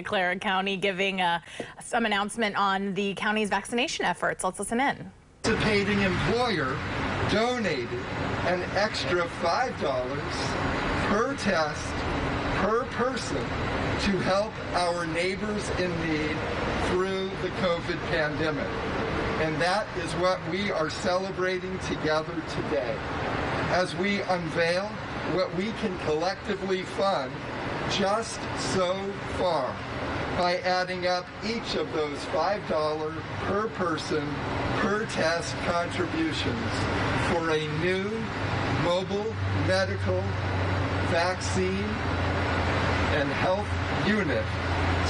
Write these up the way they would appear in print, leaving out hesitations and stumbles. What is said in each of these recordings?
Clara County giving some announcement on the county's vaccination efforts. Let's listen in. Participating employer donated an extra $5 per test per person to help our neighbors in need through the COVID pandemic. And that is what we are celebrating together today as we unveil what we can collectively fund just so far by adding up each of those $5 per person per test contributions for a new mobile medical vaccine and health unit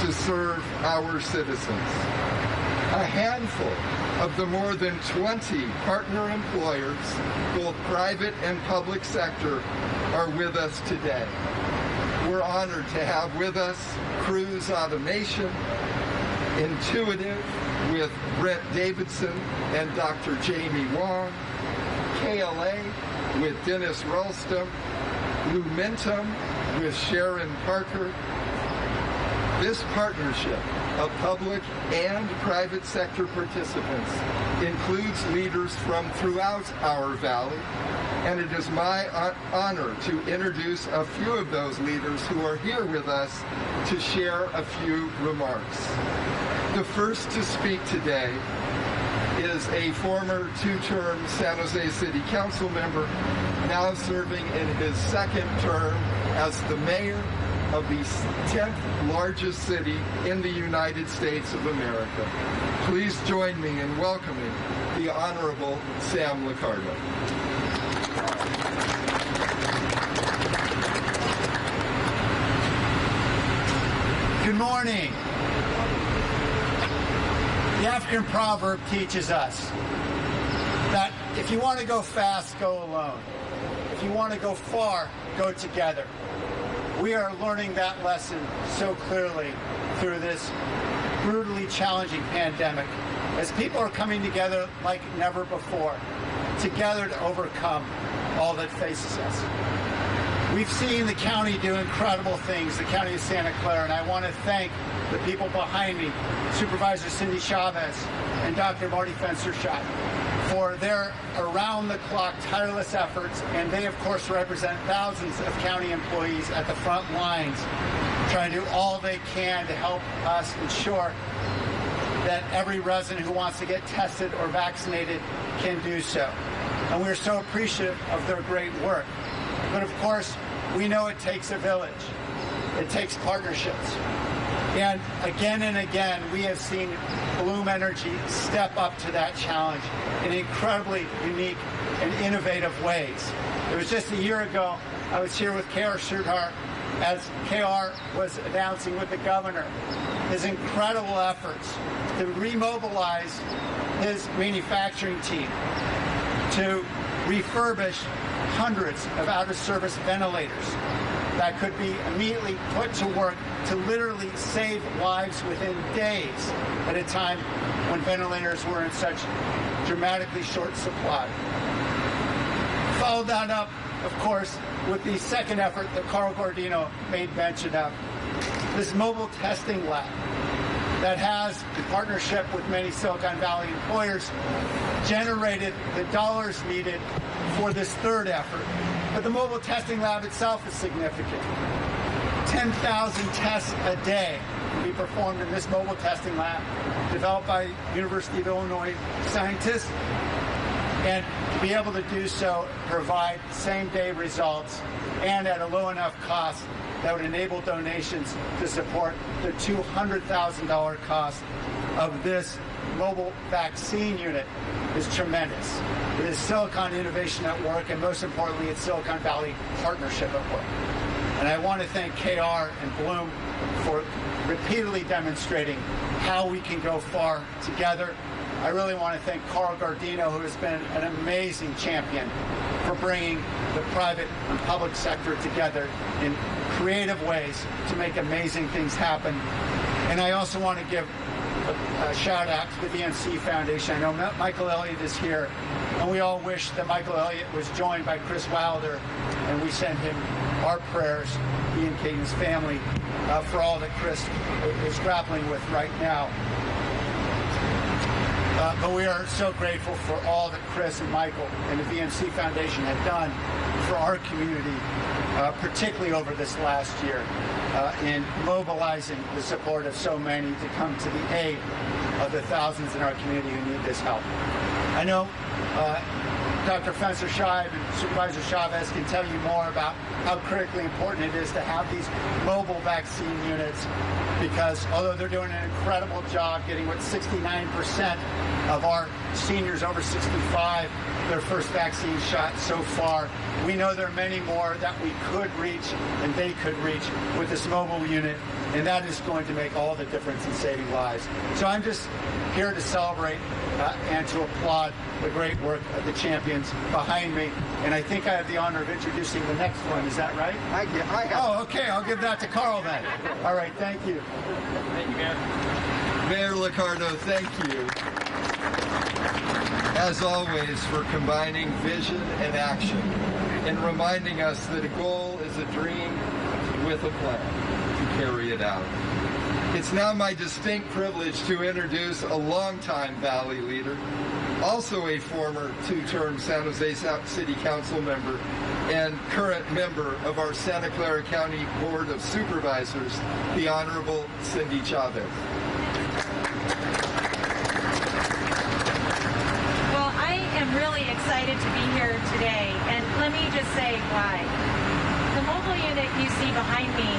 to serve our citizens. A handful of the more than 20 partner employers, both private and public sector, are with us today. We're honored to have with us Cruise Automation, Intuitive with Brent Davidson and Dr. Jamie Wong, KLA with Dennis Ralston, Lumentum with Sharon Parker. This partnership of public and private sector participants includes leaders from throughout our valley, and it is my honor to introduce a few of those leaders who are here with us to share a few remarks. The first to speak today is a former two-term San Jose City Council member, now serving in his second term as the mayor of the 10th largest city in the United States of America. Please join me in welcoming the Honorable Sam Liccardo. Good morning. The African proverb teaches us that if you want to go fast, go alone. If you want to go far, go together. We are learning that lesson so clearly through this brutally challenging pandemic as people are coming together like never before, together to overcome all that faces us. We've seen the county do incredible things, the county of Santa Clara, and I want to thank the people behind me, Supervisor Cindy Chavez and Dr. Marty Fenstershot, for their around-the-clock tireless efforts, and they, of course, represent thousands of county employees at the front lines, trying to do all they can to help us ensure that every resident who wants to get tested or vaccinated can do so. And we're so appreciative of their great work. But, of course, we know it takes a village. It takes partnerships. And again, we have seen Bloom Energy step up to that challenge in incredibly unique and innovative ways. It was just a year ago, I was here with KR Sudhar as KR was announcing with the governor his incredible efforts to remobilize his manufacturing team to refurbish hundreds of out-of-service ventilators that could be immediately put to work to literally save lives within days at a time when ventilators were in such dramatically short supply. Followed that up, of course, with the second effort that Carl Guardino made mention of, this mobile testing lab that has, in partnership with many Silicon Valley employers, generated the dollars needed for this third effort. But the mobile testing lab itself is significant. 10,000 tests a day can be performed in this mobile testing lab, developed by University of Illinois scientists, and to be able to do so, provide same-day results, and at a low enough cost that would enable donations to support the $200,000 cost of this mobile vaccine unit is tremendous. It is Silicon Innovation at work, and most importantly, it's Silicon Valley partnership at work. And I want to thank KR and Bloom for repeatedly demonstrating how we can go far together. I really want to thank Carl Guardino, who has been an amazing champion for bringing the private and public sector together in creative ways to make amazing things happen. And I also want to give a shout out to the VNC Foundation. I know Michael Elliott is here, and we all wish that Michael Elliott was joined by Chris Wilder, and we send him our prayers, he and Caden's family, for all that Chris is grappling with right now. But we are so grateful for all that Chris and Michael and the VMC Foundation have done for our community, particularly over this last year, in mobilizing the support of so many to come to the aid of the thousands in our community who need this help. I know Dr. Fencer-Shive and Supervisor Chavez can tell you more about how critically important it is to have these mobile vaccine units, because although they're doing an incredible job getting what 69% of our seniors over 65 their first vaccine shot so far, we know there are many more that we could reach and they could reach with this mobile unit, and that is going to make all the difference in saving lives. So I'm just here to celebrate and to applaud the great work of the champions behind me. And I think I have the honor of introducing the next one. Is that right? Oh, okay. I'll give that to Carl then. All right. Thank you. Thank you, Mayor. Mayor Liccardo, thank you, as always, for combining vision and action and reminding us that a goal is a dream with a plan to carry it out. It's now my distinct privilege to introduce a longtime Valley leader, also a former two-term San Jose City Council member and current member of our Santa Clara County Board of Supervisors, the Honorable Cindy Chavez. Well, I am really excited to be here today, and let me just say why. The mobile unit you see behind me,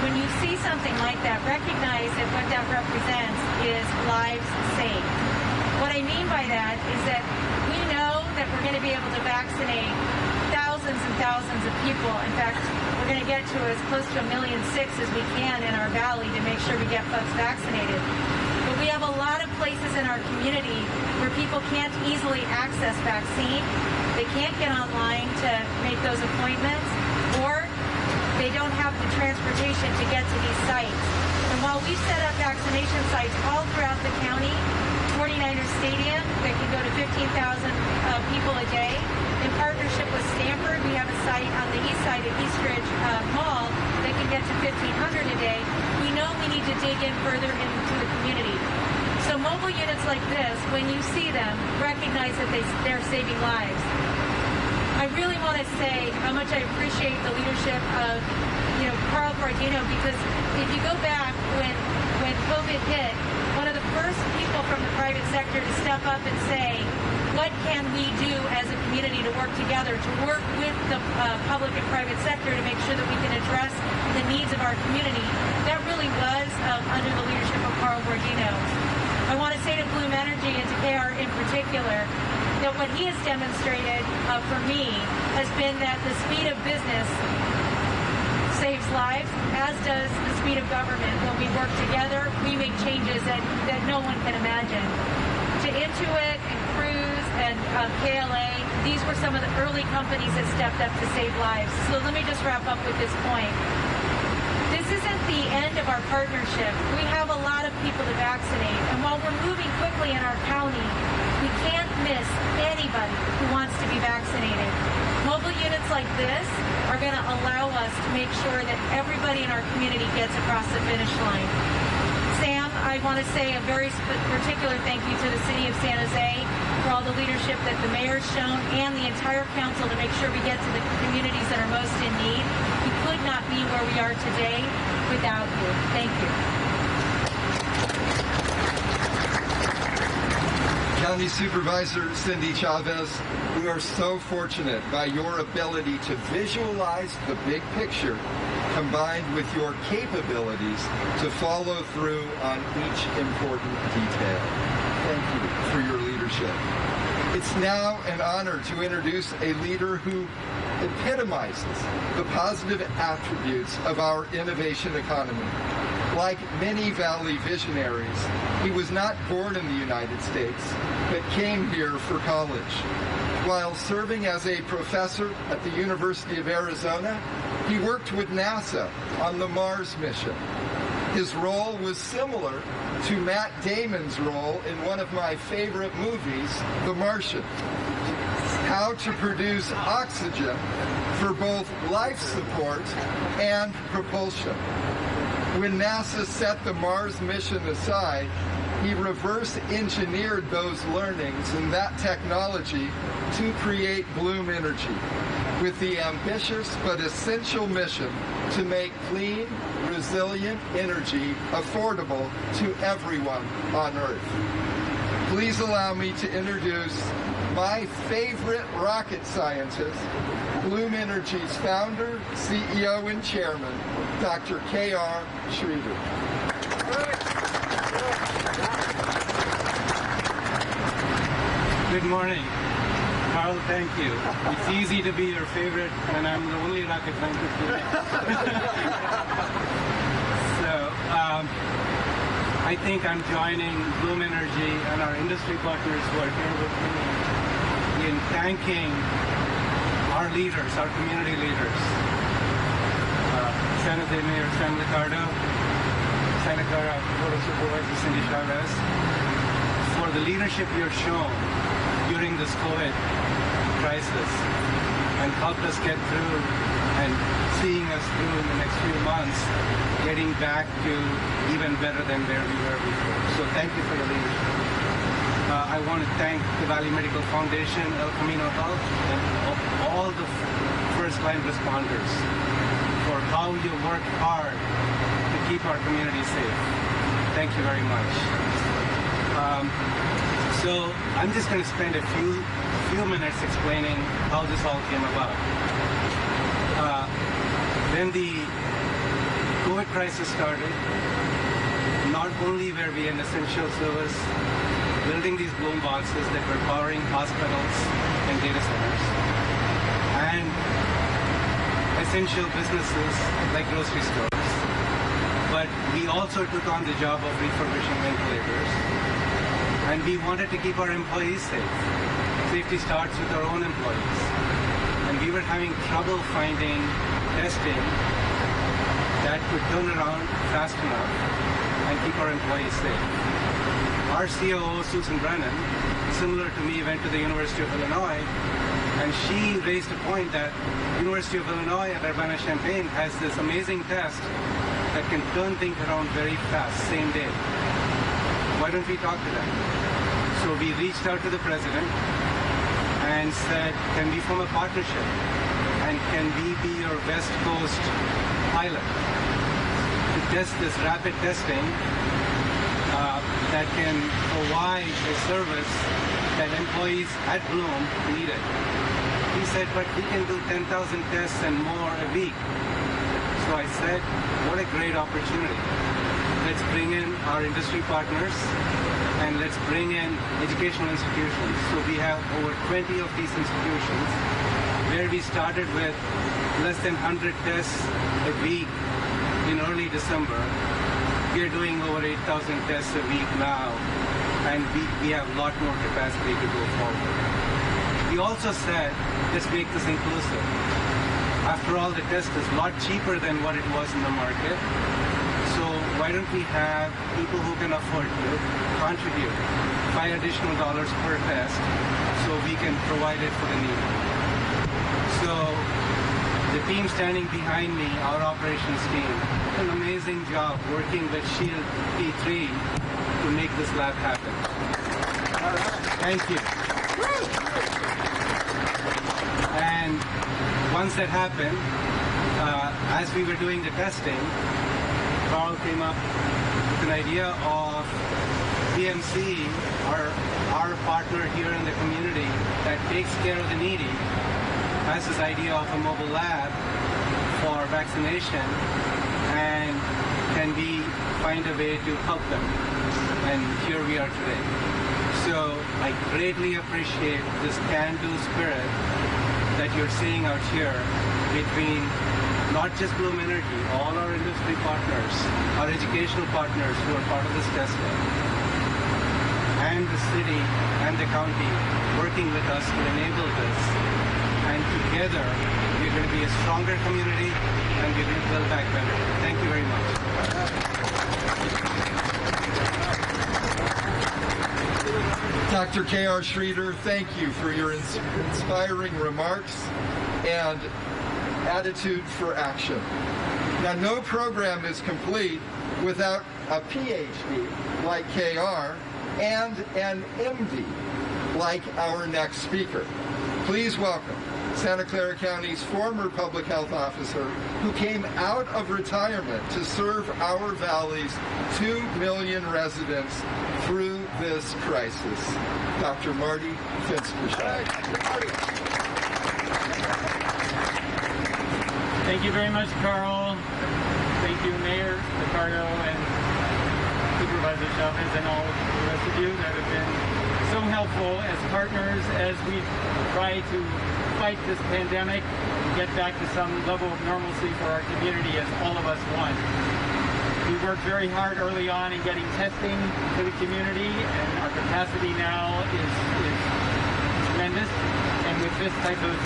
when you see something like that, recognize that what that represents is lives saved. What I mean by that is that we know that we're going to be able to vaccinate thousands and thousands of people. In fact, we're going to get to as close to 1.6 million as we can in our valley to make sure we get folks vaccinated. But we have a lot of places in our community where people can't easily access vaccine. They can't get online to make those appointments, or they don't have the transportation to get to these sites. And while we've set up vaccination sites all throughout the county, 49ers Stadium that can go to 15,000 people a day. In partnership with Stanford, we have a site on the east side of Eastridge Mall that can get to 1,500 a day. We know we need to dig in further into the community. So mobile units like this, when you see them, recognize that they're saving lives. I really want to say how much I appreciate the leadership of, Carl Guardino, because if you go back when COVID hit, one of the first people from the private sector to step up and say, what can we do as a community to work together, to work with the public and private sector to make sure that we can address the needs of our community, that really was under the leadership of Carl Guardino. I want to say to Bloom Energy and to KR in particular, that what he has demonstrated for me has been that the speed of business saves lives, as does the speed of government. When we work together, we make changes that no one can imagine. To Intuit and Cruise and KLA, these were some of the early companies that stepped up to save lives. So let me just wrap up with this point. This isn't the end of our partnership. We have a lot of people to vaccinate, and while we're moving quickly in our county, we can't miss anybody who wants to be vaccinated. Mobile units like this are going to allow us to make sure that everybody in our community gets across the finish line. Sam, I want to say a very particular thank you to the City of San Jose for all the leadership that the mayor's shown and the entire council to make sure we get to the communities that are most in need. We could not be where we are today without you. Thank you. County Supervisor Cindy Chavez, we are so fortunate by your ability to visualize the big picture combined with your capabilities to follow through on each important detail. Thank you for your leadership. It's now an honor to introduce a leader who epitomizes the positive attributes of our innovation economy. Like many Valley visionaries, he was not born in the United States, but came here for college. While serving as a professor at the University of Arizona, he worked with NASA on the Mars mission. His role was similar to Matt Damon's role in one of my favorite movies, The Martian. how to produce oxygen for both life support and propulsion. When NASA set the Mars mission aside, he reverse engineered those learnings and that technology to create Bloom Energy, with the ambitious but essential mission to make clean, resilient energy affordable to everyone on Earth. Please allow me to introduce my favorite rocket scientist, Bloom Energy's founder, CEO, and chairman, Dr. K.R. Schroeder. Good morning. Carl, thank you. It's easy to be your favorite, and I'm the only rocket scientist today. So, I think I'm joining Bloom Energy and our industry partners who are here with me in thanking our leaders, our community leaders, San Jose Mayor Sam Liccardo, Santa Clara Board of Supervisor Cindy Chavez, for the leadership you're shown during this COVID crisis and helped us get through and seeing us through in the next few months, getting back to even better than where we were before. So thank you for your leadership. I want to thank the Valley Medical Foundation, El Camino Health, and all the first-line responders for how you work hard to keep our community safe. Thank you very much. So I'm just going to spend a few minutes explaining how this all came about. When the COVID crisis started, not only were we an essential service building these Bloom boxes that were powering hospitals and data centers, and essential businesses like grocery stores, but we also took on the job of refurbishing ventilators, and we wanted to keep our employees safe. Safety starts with our own employees, and we were having trouble finding testing that could turn around fast enough and keep our employees safe. Our COO, Susan Brennan, similar to me, went to the University of Illinois, and she raised a point that University of Illinois at Urbana-Champaign has this amazing test that can turn things around very fast, same day. Why don't we talk to them? So we reached out to the president and said, can we form a partnership? And can we be your West Coast pilot to test this rapid testing that can provide a service that employees at Bloom needed? He said, but we can do 10,000 tests and more a week. So I said, what a great opportunity. Let's bring in our industry partners and let's bring in educational institutions. So we have over 20 of these institutions where we started with less than 100 tests a week in early December. We are doing over 8,000 tests a week now, and we have a lot more capacity to go forward. We also said, let's make this inclusive. After all, the test is a lot cheaper than what it was in the market. So why don't we have people who can afford to contribute $5 additional per test so we can provide it for the needy. So the team standing behind me, our operations team, did an amazing job working with Shield P3 to make this lab happen. All right. Thank you. And once that happened, as we were doing the testing, Carl came up with an idea of BMC, our partner here in the community that takes care of the needy, has this idea of a mobile lab for vaccination, and can we find a way to help them? And here we are today. So I greatly appreciate this can-do spirit that you're seeing out here between not just Bloom Energy, all our industry partners, our educational partners who are part of this testing, and the city and the county working with us to enable this. And together, we're going to be a stronger community and we're going to build back better. Thank you very much. Dr. K.R. Schroeder, thank you for your inspiring remarks and attitude for action. Now, no program is complete without a PhD like KR and an MD like our next speaker. Please welcome Santa Clara County's former public health officer who came out of retirement to serve our valley's 2 million residents through this crisis, Dr. Marty Finsterscheid. Thank you very much, Carl. Thank you, Mayor Ricardo and Supervisor Chavez and all the rest of you that have been so helpful as partners as we try to fight this pandemic and get back to some level of normalcy for our community as all of us want. We worked very hard early on in getting testing to the community, and our capacity now is tremendous. And with this type of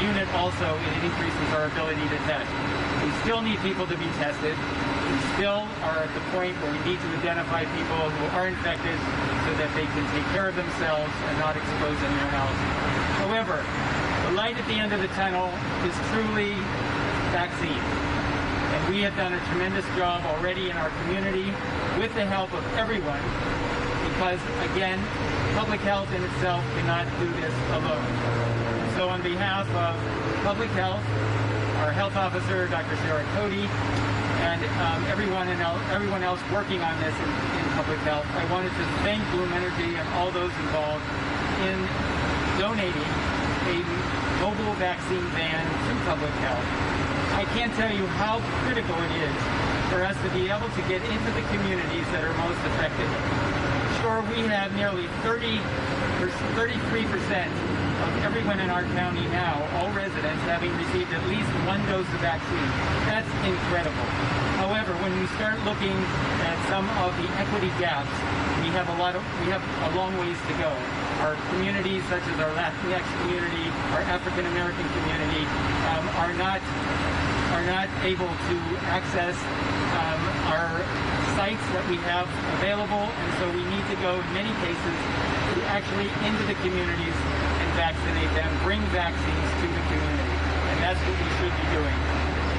unit also, it increases our ability to test. We still need people to be tested. We still are at the point where we need to identify people who are infected so that they can take care of themselves and not expose anyone else. However, the light at the end of the tunnel is truly vaccines. And we have done a tremendous job already in our community with the help of everyone because, again, public health in itself cannot do this alone. So on behalf of public health, our health officer, Dr. Clara County, and everyone else working on this in public health, I wanted to thank Bloom Energy and all those involved in donating a mobile vaccine van to public health. I can't tell you how critical it is for us to be able to get into the communities that are most affected. Sure, we have nearly 33% of everyone in our county now, all residents, having received at least one dose of vaccine. That's incredible. However, when we start looking at some of the equity gaps, we have a long ways to go. Our communities, such as our Latinx community, our African American community, are not able to access our sites that we have available, and so we need to go in many cases to actually into the communities and vaccinate them, bring vaccines to the community, and that's what we should be doing.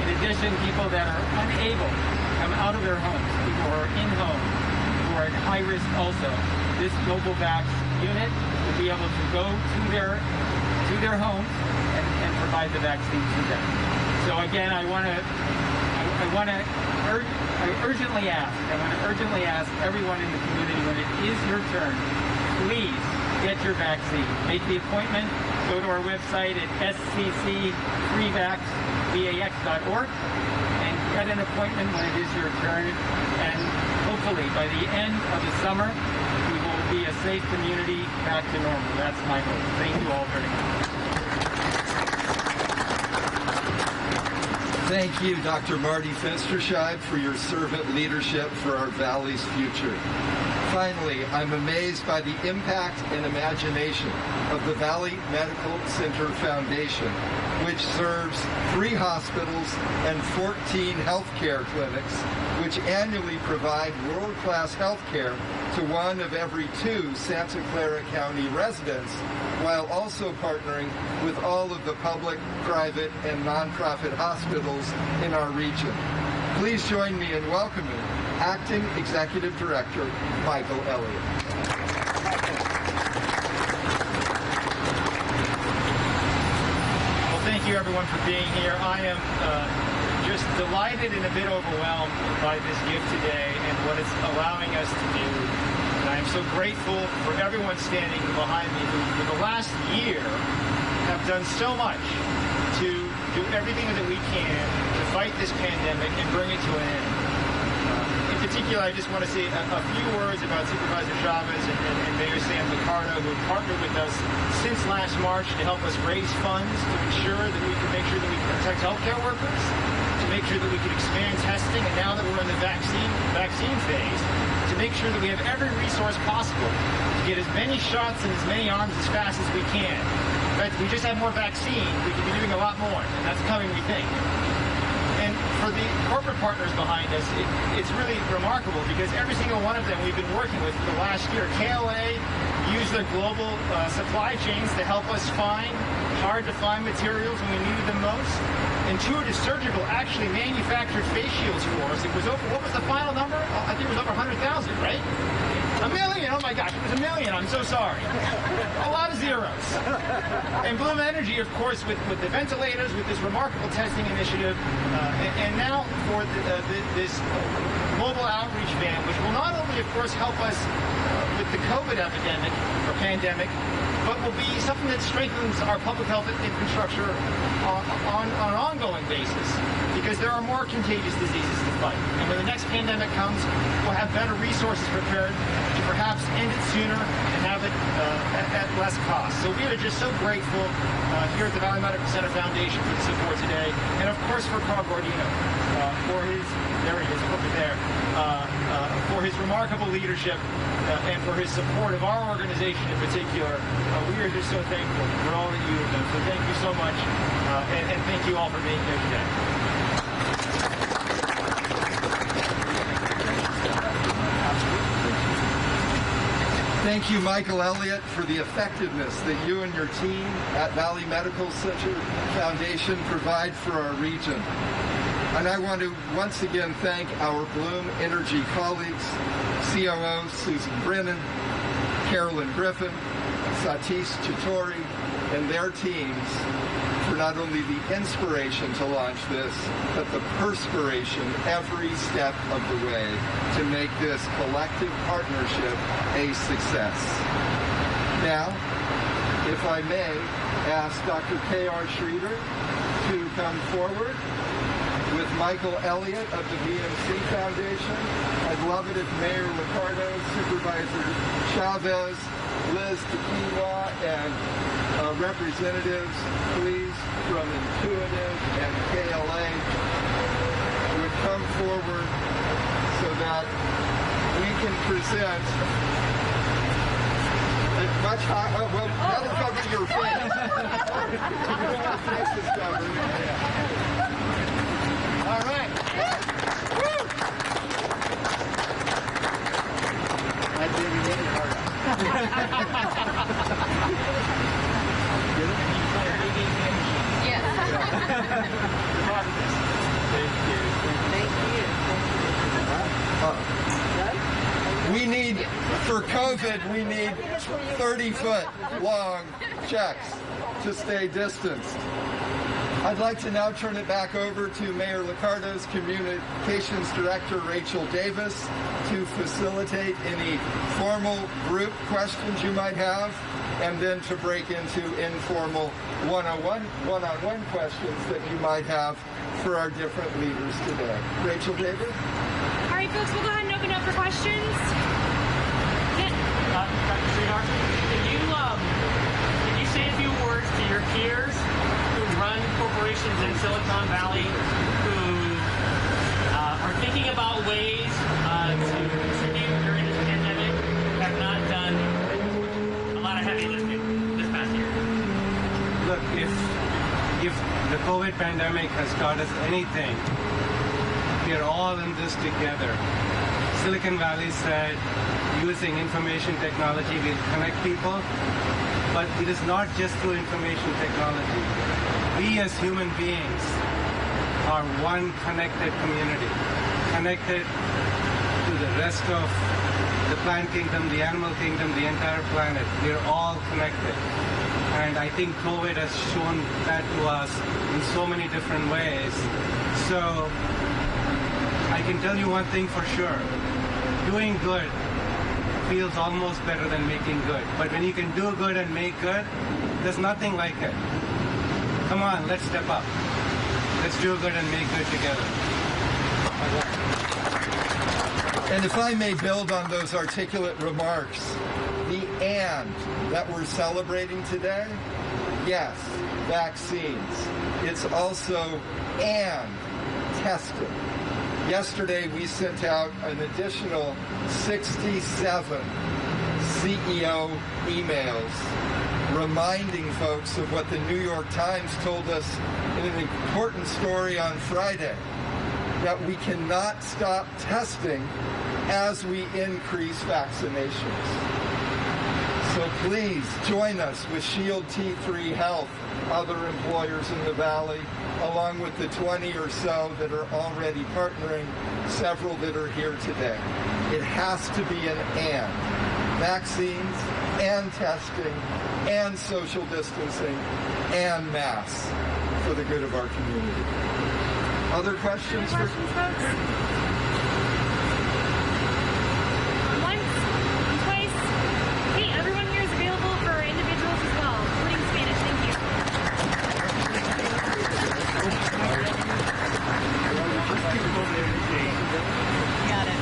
In addition, people that are unable to come out of their homes, people who are in home, who are at high risk also, this mobile vax unit will be able to go to their homes and provide the vaccine to them. So again, I want to urgently ask everyone in the community, when it is your turn, please get your vaccine. Make the appointment. Go to our website at sccfreevax.org and get an appointment when it is your turn. And hopefully by the end of the summer, we will be a safe community back to normal. That's my hope. Thank you all very much. Thank you, Dr. Marty Finsterscheid, for your servant leadership for our Valley's future. Finally, I'm amazed by the impact and imagination of the Valley Medical Center Foundation, which serves 3 hospitals and 14 healthcare clinics, which annually provide world-class healthcare to 1 of every 2 Santa Clara County residents, while also partnering with all of the public, private, and nonprofit hospitals in our region. Please join me in welcoming Acting Executive Director Michael Elliott. Well, thank you everyone for being here. I am just delighted and a bit overwhelmed by this gift today and what it's allowing us to do. And I am so grateful for everyone standing behind me who, for the last year, have done so much to do everything that we can to fight this pandemic and bring it to an end. In particular, I just want to say a few words about Supervisor Chavez and Mayor Sam Ricardo, who have partnered with us since last March to help us raise funds to ensure that we can make sure that we can protect healthcare workers, to make sure that we can expand testing, and now that we're in the vaccine phase, to make sure that we have every resource possible to get as many shots in as many arms as fast as we can. In fact, if we just have more vaccine, we could be doing a lot more, and that's coming, we think. And for the corporate partners behind us, it's really remarkable because every single one of them we've been working with for the last year. KLA used their global supply chains to help us find hard-to-find materials when we needed them most. Intuitive Surgical actually manufactured face shields for us. It was over, what was the final number? I think it was over 100,000, right? $1 million, oh my gosh, it was $1 million, I'm so sorry. A lot of zeros. And Bloom Energy, of course, with the ventilators, with this remarkable testing initiative, and now for this mobile outreach van, which will not only, of course, help us with the COVID epidemic or pandemic, but will be something that strengthens our public health infrastructure on an ongoing basis, because there are more contagious diseases to fight. And when the next pandemic comes, we'll have better resources prepared to perhaps end it sooner and have it at less cost. So we are just so grateful here at the Valley Medical Center Foundation for the support today, and of course for Carl Gordino for his, there he is, over there, for his remarkable leadership and for his support of our organization in particular. We are just so thankful for all that you have done. So thank you so much, and thank you all for being here today. Thank you, Michael Elliott, for the effectiveness that you and your team at Valley Medical Center Foundation provide for our region. And I want to once again thank our Bloom Energy colleagues, COO Susan Brennan, Carolyn Griffin, Satish Chitori, and their teams for not only the inspiration to launch this, but the perspiration every step of the way to make this collective partnership a success. Now, if I may ask Dr. K.R. Schroeder to come forward with Michael Elliott of the VMC Foundation. I'd love it if Mayor Ricardo, Supervisor Chavez, Liz Tequila, and representatives, please, from Intuitive and KLA would come forward so that we can present a much higher, well, that'll cover your face. You want to face this cover. All right. I didn't get it hard. Yes. Thank you. We need, for COVID, we need 30-foot long checks to stay distanced. I'd like to now turn it back over to Mayor Ricardo's Communications Director, Rachel Davis, to facilitate any formal group questions you might have, and then to break into informal one-on-one questions that you might have for our different leaders today. Rachel Davis? All right, folks, we'll go ahead and open up for questions. Dr. Sridhar, can you say a few words to your peers who run corporations in Silicon Valley who are thinking about ways to contribute during this pandemic, have not done a lot of heavy lifting this past year? Look, if the COVID pandemic has taught us anything, we are all in this together. Silicon Valley said using information technology will connect people, but it is not just through information technology. We as human beings are one connected community, connected to the rest of the plant kingdom, the animal kingdom, the entire planet. We are all connected. And I think COVID has shown that to us in so many different ways. So I can tell you one thing for sure. Doing good feels almost better than making good. But when you can do good and make good, there's nothing like it. Come on, let's step up. Let's do good and make good together. And if I may build on those articulate remarks, the "and" that we're celebrating today, yes, vaccines. It's also "and" testing. Yesterday, we sent out an additional 67 CEO emails reminding folks of what the New York Times told us in an important story on Friday, that we cannot stop testing as we increase vaccinations. So please join us with Shield T3 Health, other employers in the Valley, along with the 20 or so that are already partnering, several that are here today. It has to be an and. Vaccines and testing and social distancing and masks for the good of our community. Other questions? Folks? Once, twice. Hey, everyone here is available for individuals as well, including Spanish. Thank you.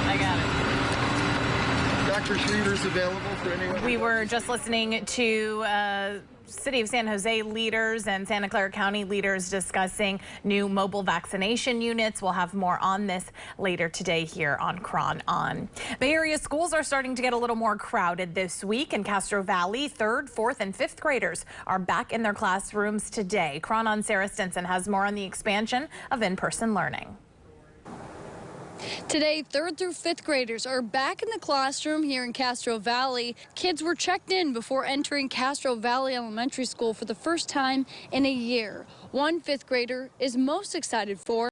I got it. Dr. Schreeder's available for anyone. We were just listening to City of San Jose leaders and Santa Clara County leaders discussing new mobile vaccination units. We'll have more on this later today here on Cron On. Bay Area schools are starting to get a little more crowded this week. In Castro Valley, 3rd, 4th, and 5th graders are back in their classrooms today. Cron On Sarah Stinson has more on the expansion of in-person learning. Today, 3rd through 5th graders are back in the classroom here in Castro Valley. Kids were checked in before entering Castro Valley Elementary School for the first time in a year. One 5th grader is most excited for